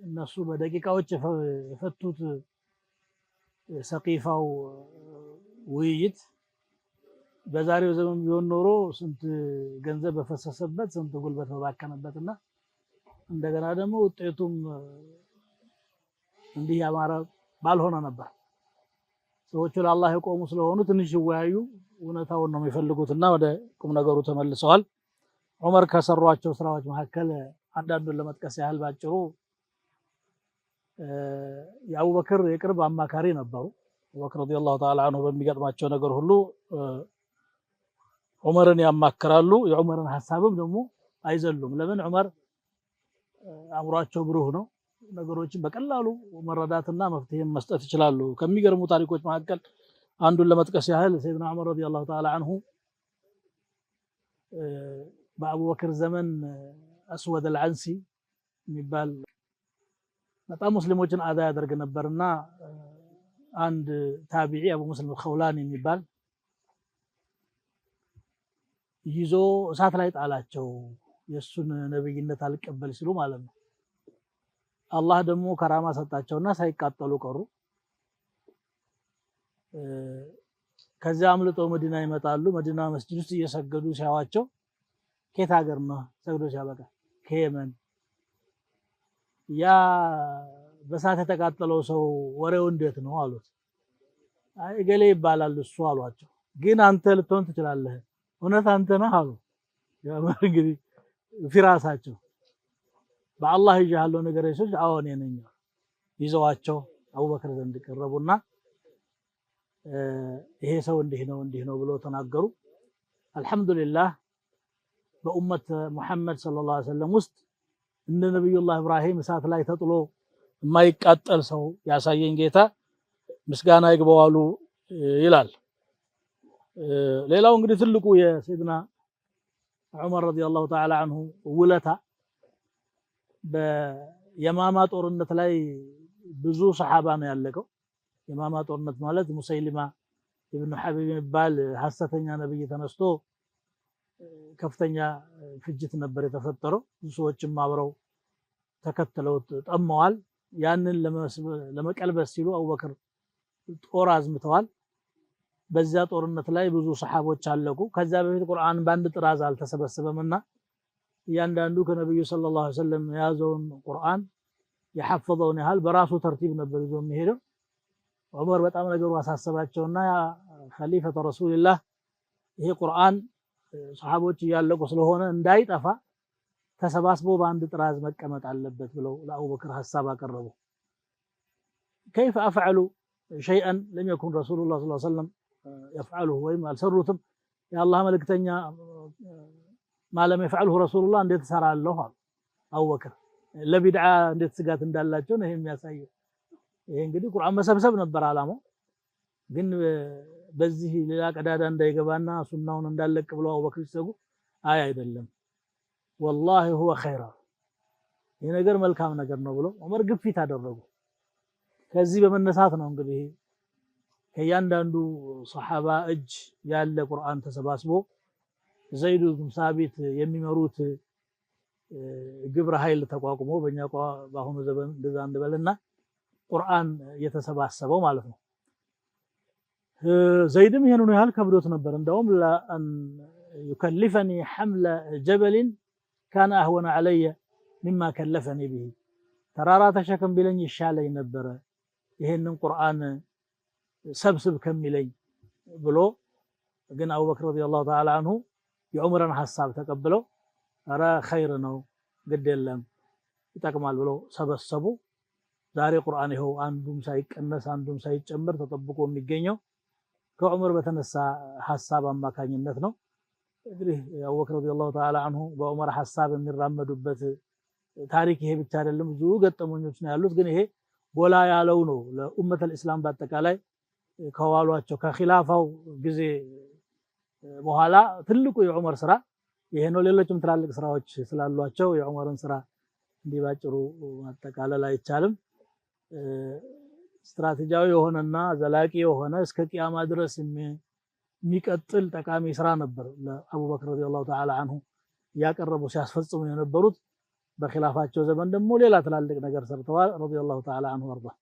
እነሱ በደቂቃዎች የፈቱት ሰቂፋው ውይይት በዛሬው ዘመን ቢሆን ኖሮ ስንት ገንዘብ በፈሰሰበት ስንት ጉልበት በባከነበትና እንደገና ደግሞ ውጤቱም እንዲህ ያማረ ባልሆነ ነበር። ሰዎቹ ለአላህ የቆሙ ስለሆኑ ትንሽ ይወያዩ እውነታውን ነው የሚፈልጉትና ወደ ቁም ነገሩ ተመልሰዋል። ዑመር ከሰሯቸው ስራዎች መካከል አንዳንዱን ለመጥቀስ ያህል ባጭሩ የአቡበክር የቅርብ አማካሪ ነበሩ። አቡበክር ረዲየላሁ ተዓላ ዐንሁ በሚገጥማቸው ነገር ሁሉ ዑመርን ያማክራሉ። የዑመርን ሐሳብም ደግሞ አይዘሉም። ለምን ዑመር አእምሯቸው ብሩህ ነው። ነገሮችን በቀላሉ መረዳትና መፍትሄ መስጠት ይችላሉ። ከሚገርሙ ታሪኮች መካከል አንዱን ለመጥቀስ ያህል ሰይድና ዑመር ረዲየላሁ ተዓላ ዐንሁ በአቡበክር ዘመን አስወድ አልዓንሲ የሚባል በጣም ሙስሊሞችን አዛ ያደርግ ነበርና አንድ ታቢዒ አቡ ሙስሊም አልኸውላኒ የሚባል ይዞ እሳት ላይ ጣላቸው። የሱን ነብይነት አልቀበል ሲሉ ማለት ነው። አላህ ደግሞ ከራማ ሰጣቸውና ሳይቃጠሉ ቀሩ። ከዚያ አምልጠው መዲና ይመጣሉ። መዲና መስጂድ ውስጥ እየሰገዱ ሲያዋቸው ከየት ሀገር ነው ሰግዶ ሲያበቃ ከየመን ያ በሳት የተቃጠለው ሰው ወሬው እንዴት ነው አሉት። አይ ገሌ ይባላል እሱ አሏቸው። ግን አንተ ልትሆን ትችላለህ እውነት አንተ ነህ አሉ። ያ እንግዲህ ፊራሳቸው በአላህ ይጃለው ነገር ይሰጥ አዎ እኔ ነኝ ይዘዋቸው አቡበክር ዘንድ ቀረቡና ይሄ ሰው እንዲህ ነው ብሎ ተናገሩ። አልহামዱሊላህ በኡመት ሙሐመድ ሰለላሁ ዐለይሂ ወሰለም ውስጥ እንደ ነብዩላህ ኢብራሂም እሳት ላይ ተጥሎ የማይቃጠል ሰው ያሳየኝ ጌታ ምስጋና ይግባዋሉ ይላል። ሌላው እንግዲህ ትልቁ የሰይድና ዑመር ረዲየላሁ ተዓላ ዐንሁ ውለታ በየማማ ጦርነት ላይ ብዙ ሰሃባ ነው ያለቀው። የማማ ጦርነት ማለት ሙሰይሊማ ኢብኑ ሐቢብ የሚባል ሐሰተኛ ነብይ ተነስቶ ከፍተኛ ፍጅት ነበር የተፈጠረው። ብዙ ሰዎችም አብረው ተከትለውት ጠመዋል። ያንን ለመቀልበስ ሲሉ አቡበክር ጦር አዝምተዋል። በዚያ ጦርነት ላይ ብዙ ሰሃቦች አለቁ። ከዛ በፊት ቁርአን በአንድ ጥራዝ አልተሰበሰበምና እያንዳንዱ ከነብዩ ሰለላሁ ዐለይሂ ወሰለም የያዘውን ቁርአን የሐፈዘውን ያህል በራሱ ተርቲብ ነበር ይዞ የሚሄደው። ዑመር በጣም ነገሩ አሳሰባቸውና ያ ኸሊፈተ ረሱልላህ ይሄ ቁርአን ሰሃቦች እያለቁ ስለሆነ እንዳይጠፋ ተሰባስቦ በአንድ ጥራዝ መቀመጥ አለበት ብለው ለአቡበክር ሐሳብ አቀረቡ። كيف افعل شيئا لم يكن رسول الله صلى الله عليه وسلم يفعله ወይም አልሰሩትም የአላህ መልእክተኛ ማለም يفعله رسول الله እንዴት ሰራለሁ አሉ አቡበክር። ለቢድዓ እንዴት ስጋት እንዳላቸው ነው የሚያሳየው። ይሄ እንግዲህ ቁርአን መሰብሰብ ነበር አላማው። ግን በዚህ ሌላ ቀዳዳ እንዳይገባና ሱናውን እንዳለቅ ብለው አቡበክር ሲሰጉ አይደለም والله هو خير ይሄ ነገር መልካም ነገር ነው ብለው ዑመር ግፊት አደረጉ። ከዚህ በመነሳት ነው እንግዲህ ከያንዳንዱ ሱሐባ እጅ ያለ ቁርአን ተሰባስቦ ዘይድ ብን ሳቢት የሚመሩት ግብረ ኃይል ተቋቁሞ በእኛ በአሁኑ ዘመን እንደዛ እንደበለና ቁርአን የተሰባሰበው ማለት ነው። ዘይድም ይሄንን ያህል ከብዶት ነበር። እንደውም ለአን يكلفني حمل جبل كان اهون علي مما كلفني به ተራራ ተሸከም ቢለኝ ይሻለኝ ነበር ይሄንን ቁርአን ሰብስብ ከሚለኝ ብሎ ግን አቡበክር ረዲየላሁ ተዓላ ዐንሁ የዑመርን ሐሳብ ተቀብለው አረ ኸይር ነው ግድ የለም ይጠቅማል ብሎ ሰበሰቡ። ዛሬ ቁርአን ይኸው አንዱም ሳይቀነስ አንዱም ሳይጨምር ተጠብቆ የሚገኘው ከዑመር በተነሳ ሐሳብ አማካኝነት ነው። እንግዲህ አቡበክር ረዲየላሁ ተዓላ ዐንሁ በዑመር ሐሳብ የሚራመዱበት ታሪክ ይሄ ብቻ አይደለም፣ ብዙ ገጠመኞች ነው ያሉት። ግን ይሄ ጎላ ያለው ነው ለኡመተል ኢስላም በአጠቃላይ ከዋሏቸው ከኺላፋው ጊዜ በኋላ ትልቁ የዑመር ስራ ይሄ ነው። ሌሎችም ትላልቅ ስራዎች ስላሏቸው የዑመርን ስራ እንዲህ ባጭሩ ማጠቃለል አይቻልም። ስትራቴጂያዊ የሆነና ዘላቂ የሆነ እስከ ቂያማ ድረስ የሚቀጥል ጠቃሚ ስራ ነበር ለአቡበክር ረዲየላሁ ተዓላ ዐንሁ ያቀረቡ ሲያስፈጽሙ የነበሩት። በኺላፋቸው ዘመን ደግሞ ሌላ ትላልቅ ነገር ሰርተዋል ረዲየላሁ ተዓላ ዐንሁ ወርዳ